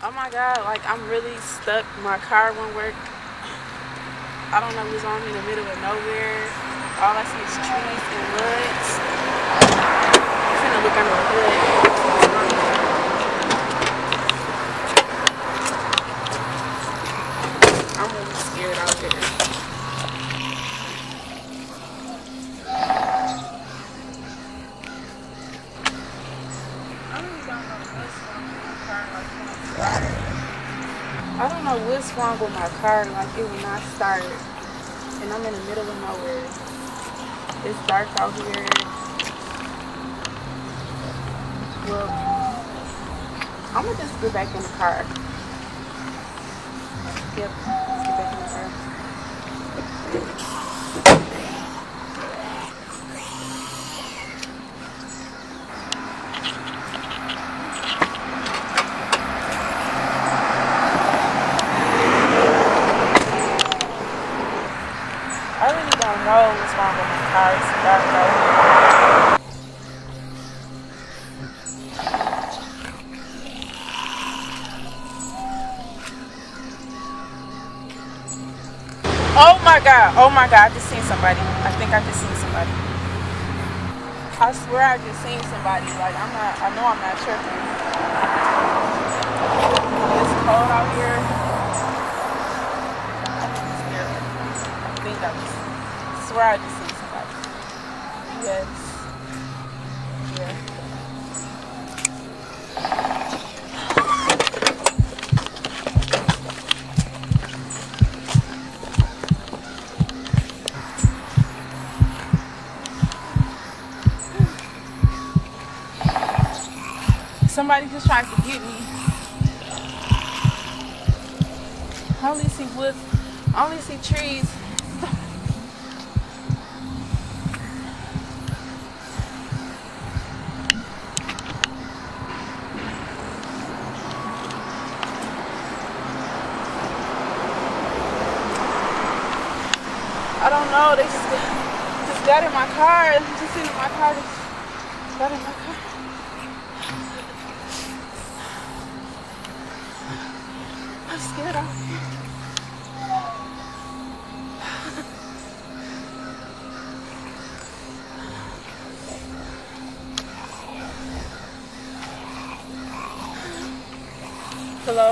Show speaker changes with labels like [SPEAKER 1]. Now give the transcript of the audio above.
[SPEAKER 1] Oh my god, like I'm really stuck. My car won't work. I don't know what's on in the middle of nowhere. All I see is trees and woods. I'm finna look under the hood. I'm really scared out there. I don't know what's wrong with my car. Like it will not start. And I'm in the middle of nowhere. It's dark out here. Well, I'm gonna just get back in the car. Yep, let's get back in the car. I really don't know what's wrong with my car. It's dark out here. Oh my god, I just seen somebody. I think I just seen somebody. I swear I just seen somebody. Like I know I'm not tripping. It's cold out here. I'm scared. I think I swear I just seen somebody. Yes. Yeah. Somebody just tried to get me. I only see woods. I only see trees. I don't know. They just got in my car. Just in my car. Just got in my car. I'm scared out here. Hello?